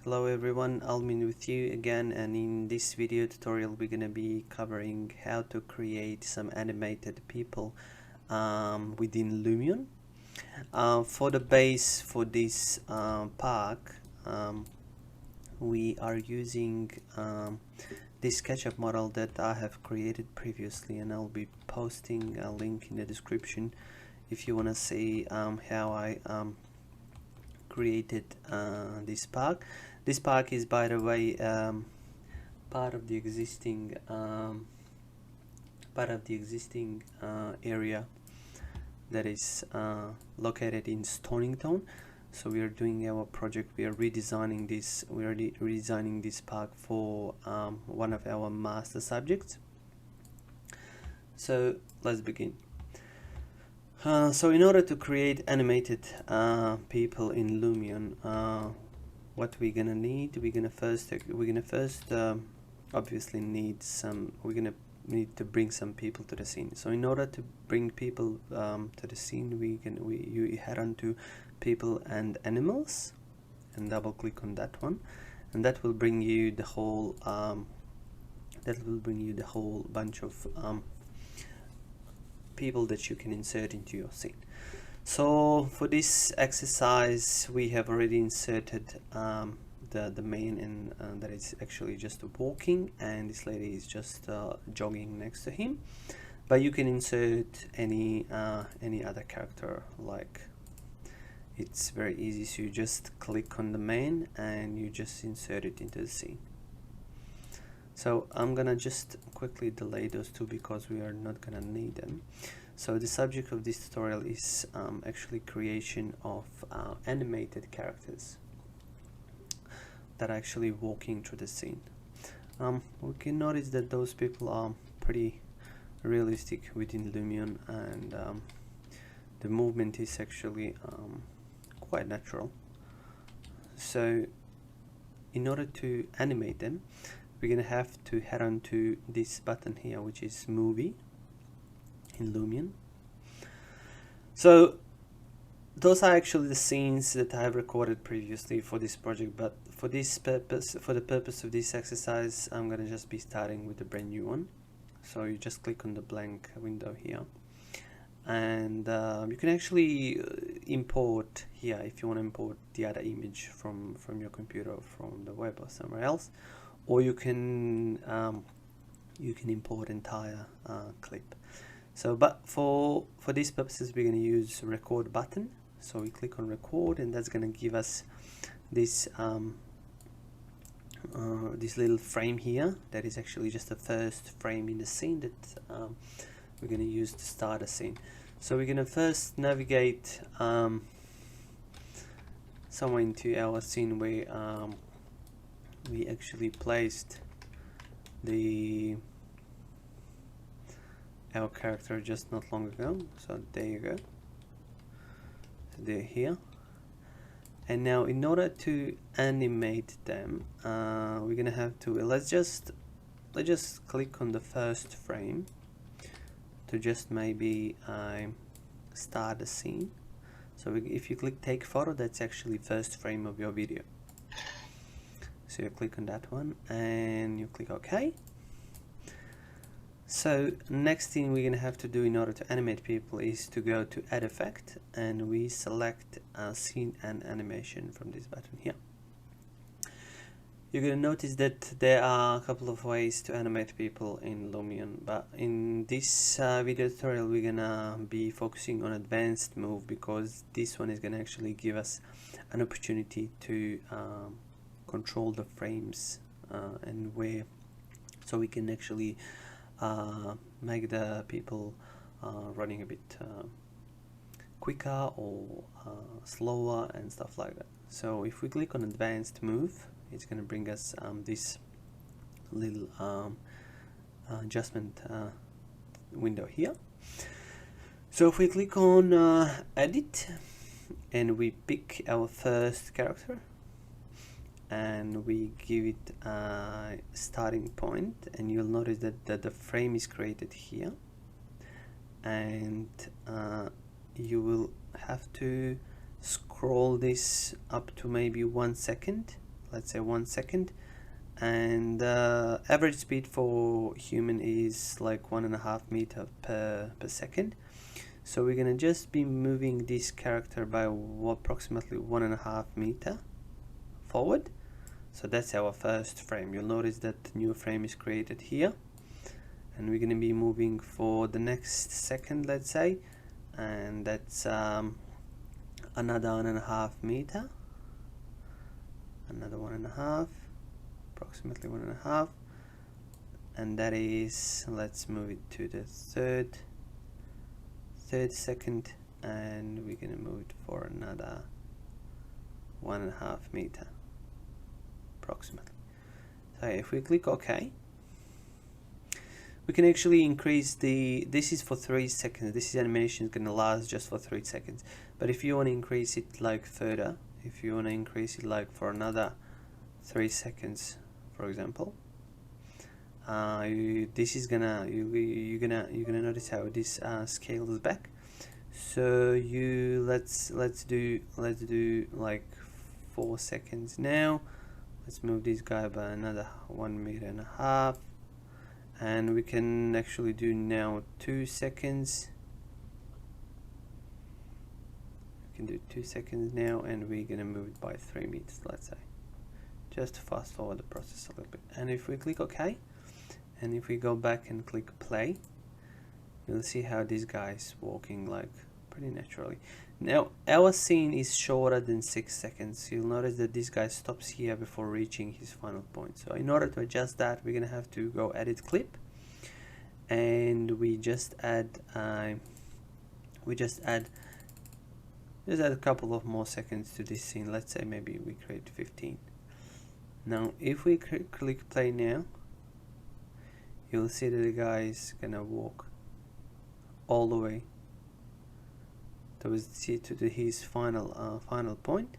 Hello everyone, Almin with you again, and in this video tutorial we're gonna be covering how to create some animated people within Lumion. For the base for this park, we are using this SketchUp model that I have created previously, and I'll be posting a link in the description if you want to see how I created this park. This park is, by the way, part of the existing area that is located in Stonington. So we are doing our project. We are redesigning this. We are redesigning this park for one of our master subjects. So let's begin. So in order to create animated people in Lumion, what we're gonna need, we're gonna first obviously need to bring some people to the scene. So in order to bring people to the scene, you head on to people and animals and double click on that one, and that will bring you the whole bunch of people that you can insert into your scene. So for this exercise we have already inserted the main, and that is actually just walking, and this lady is just jogging next to him. But you can insert any other character. Like, it's very easy, so you just click on the main and you just insert it into the scene. So I'm gonna just quickly delay those two because we are not gonna need them. So the subject of this tutorial is actually creation of animated characters that are actually walking through the scene. We can notice that those people are pretty realistic within Lumion, and the movement is actually quite natural. So in order to animate them, we're gonna have to head on to this button here, which is movie in Lumion. So those are actually the scenes that I have recorded previously for this project, but for the purpose of this exercise, I'm gonna just be starting with a brand new one. So you just click on the blank window here, and you can actually import here if you want to import the other image from your computer or from the web or somewhere else, or you can import entire clip. So, but for these purposes, we're going to use record button. So we click on record, and that's going to give us this this little frame here. That is actually just the first frame in the scene that we're going to use to start a scene. So we're going to first navigate somewhere into our scene where we actually placed our character just not long ago. So there you go. So they're here. And now in order to animate them, we're gonna have to let's just click on the first frame to just maybe start the scene. So if you click take photo, that's actually first frame of your video. So you click on that one and you click OK. So next thing we're gonna have to do in order to animate people is to go to add effect, and we select scene and animation from this button here. You're gonna notice that there are a couple of ways to animate people in Lumion, but in this video tutorial we're gonna be focusing on advanced move, because this one is gonna actually give us an opportunity to control the frames and where, so we can actually make the people running a bit quicker or slower and stuff like that. So if we click on advanced move, it's going to bring us this little adjustment window here. So if we click on edit and we pick our first character and we give it a starting point, and you'll notice that the frame is created here, and you will have to scroll this up to maybe 1 second let's say 1 second, and average speed for human is like 1.5 meter per second. So we're gonna just be moving this character by approximately 1.5 meter forward. So that's our first frame. You'll notice that the new frame is created here, and we're gonna be moving for the next second, let's say, and that's another 1.5 meter, another 1.5, approximately 1.5, and that is, let's move it to the third second, and we're gonna move it for another 1.5 meter approximately. So if we click OK, we can actually increase this is for 3 seconds. This animation is gonna last just for 3 seconds, but if you want to increase it like further, if you want to increase it like for another 3 seconds, for example, this is gonna you're gonna notice how this scales back. So let's do like 4 seconds now. Let's move this guy by another 1.5 meters, and we can actually do now 2 seconds. We can do 2 seconds now, and we're gonna move it by 3 meters, let's say, just to fast forward the process a little bit. And if we click OK, and if we go back and click play, you'll see how this guy is walking like pretty naturally. Now our scene is shorter than 6 seconds. You'll notice that this guy stops here before reaching his final point. So in order to adjust that, we're gonna have to go edit clip, and we just add a couple of more seconds to this scene. Let's say maybe we create 15. Now if we click play now, you'll see that the guy is gonna walk all the way towards his final point.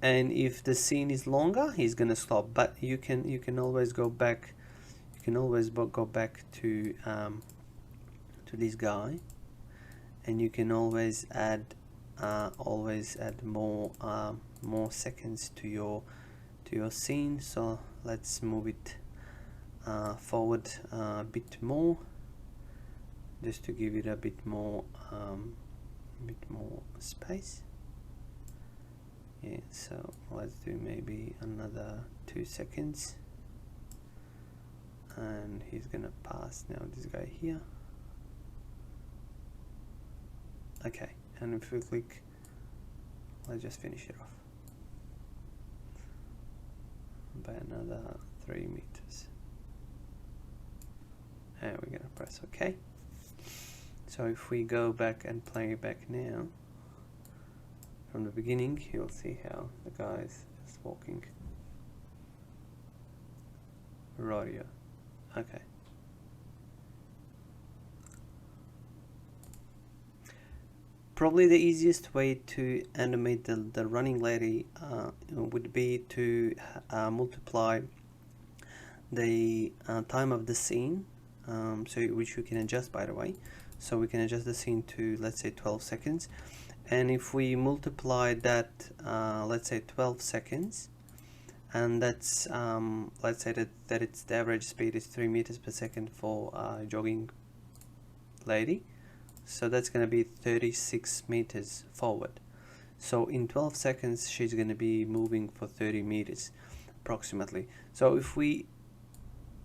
And if the scene is longer, he's gonna stop. But you can always go back. You can always go back to this guy, and you can always add more seconds to your scene. So let's move it forward a bit more, just to give it a bit more space. Yeah, so let's do maybe another 2 seconds, and he's gonna pass now this guy here. Okay, and if we click, let's just finish it off by another 3 meters, and we're gonna press OK. So if we go back and play back now from the beginning, you'll see how the guy is just walking right here. Okay. Probably the easiest way to animate the running lady would be to multiply the time of the scene, which you can adjust, by the way. So we can adjust the scene to, let's say, 12 seconds. And if we multiply that, let's say 12 seconds, and that's, let's say that it's the average speed is 3 meters per second for a jogging lady. So that's going to be 36 meters forward. So in 12 seconds, she's going to be moving for 30 meters approximately. So if we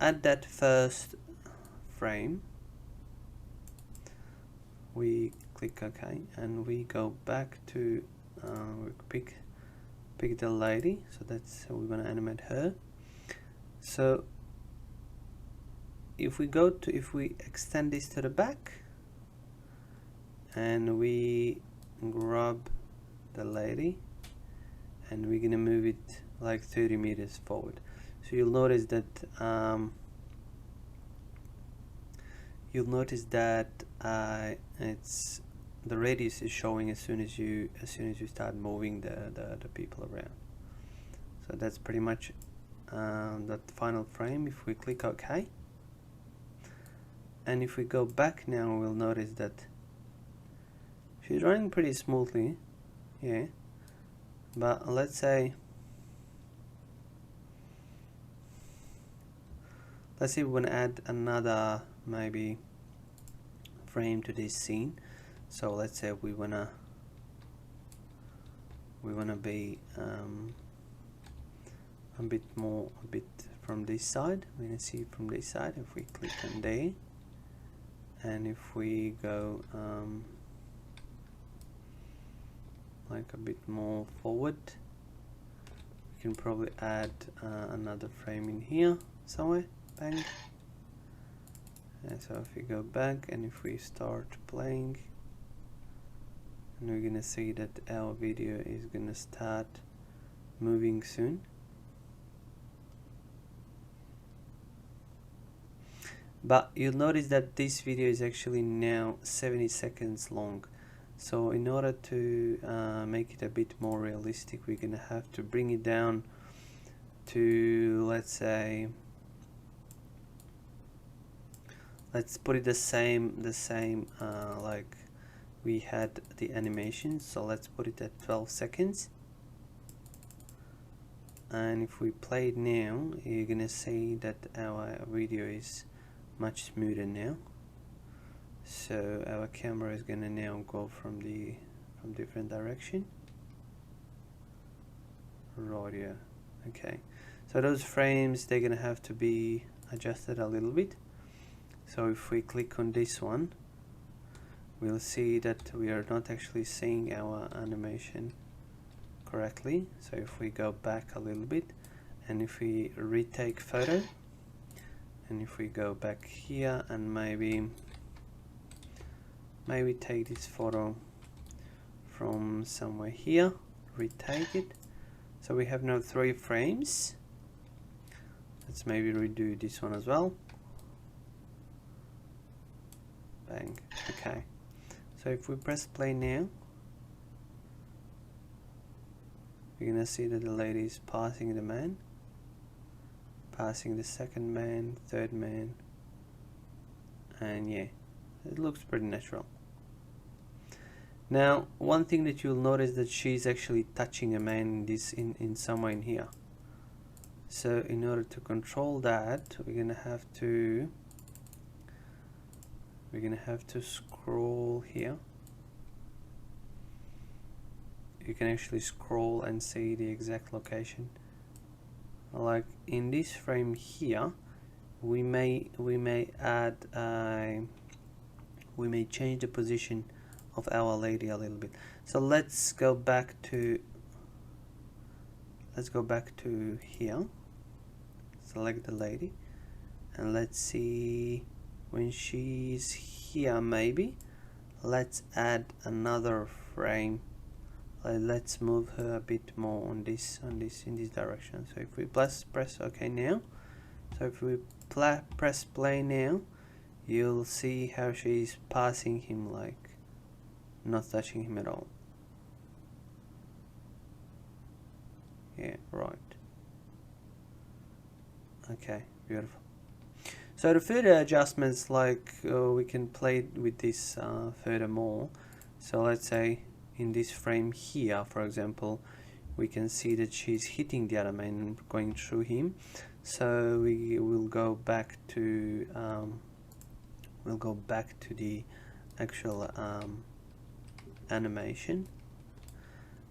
add that first frame, we click OK, and we go back to we pick the lady. So that's how we're going to animate her. So if we extend this to the back, and we grab the lady, and we're gonna move it like 30 meters forward. So you'll notice that it's the radius is showing as soon as you start moving the people around. So that's pretty much that final frame. If we click OK, and if we go back now, we'll notice that she's running pretty smoothly. yeah, but let's say we want to add another maybe frame to this scene. So let's say we wanna be a bit from this side. We're gonna see from this side. If we click on there, and if we go like a bit more forward, we can probably add another frame in here somewhere. Bang. And so if we go back and if we start playing, and we're gonna see that our video is gonna start moving soon. But you'll notice that this video is actually now 70 seconds long. So in order to make it a bit more realistic, we're gonna have to bring it down to, let's say, let's put it the same like we had the animation. So let's put it at 12 seconds. And if we play it now, you're gonna see that our video is much smoother now. So our camera is gonna now go from different direction. Right here. Okay. So those frames, they're gonna have to be adjusted a little bit. So if we click on this one, we'll see that we are not actually seeing our animation correctly. So if we go back a little bit, and if we retake photo, and if we go back here and maybe take this photo from somewhere here, retake it. So we have now 3 frames. Let's maybe redo this one as well. Bang. Okay. So if we press play now, we're gonna see that the lady is passing the man, passing the second man, third man, and yeah, it looks pretty natural. Now, one thing that you'll notice that she's actually touching a man in somewhere in here. So in order to control that, we're gonna have to scroll here. You can actually scroll and see the exact location. Like in this frame here, we may change the position of our lady a little bit. So let's go back to here. Select the lady, and let's see when she's here. Maybe let's add another frame. Let's move her a bit more in this direction. So if we press OK now, so if we press play now, you'll see how she's passing him, like not touching him at all. Yeah, right. Okay, beautiful. So the further adjustments, like we can play with this furthermore. So let's say in this frame here, for example, we can see that she's hitting the other man and going through him. So we will go back to the actual animation,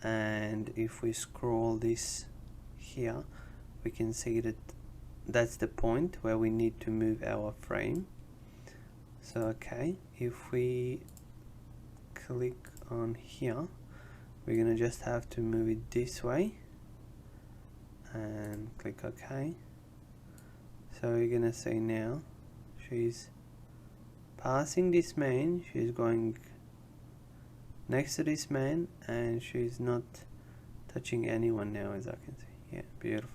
and if we scroll this here, we can see that that's the point where we need to move our frame. So okay, if we click on here, we're gonna just have to move it this way and click OK. So we're gonna say now she's passing this man, she's going next to this man, and she's not touching anyone now, as I can see. Yeah, beautiful.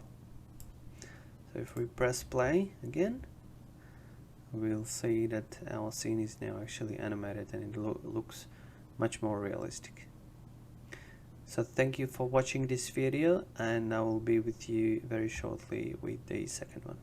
So if we press play again, we'll see that our scene is now actually animated, and it looks much more realistic. So thank you for watching this video, and I will be with you very shortly with the second one.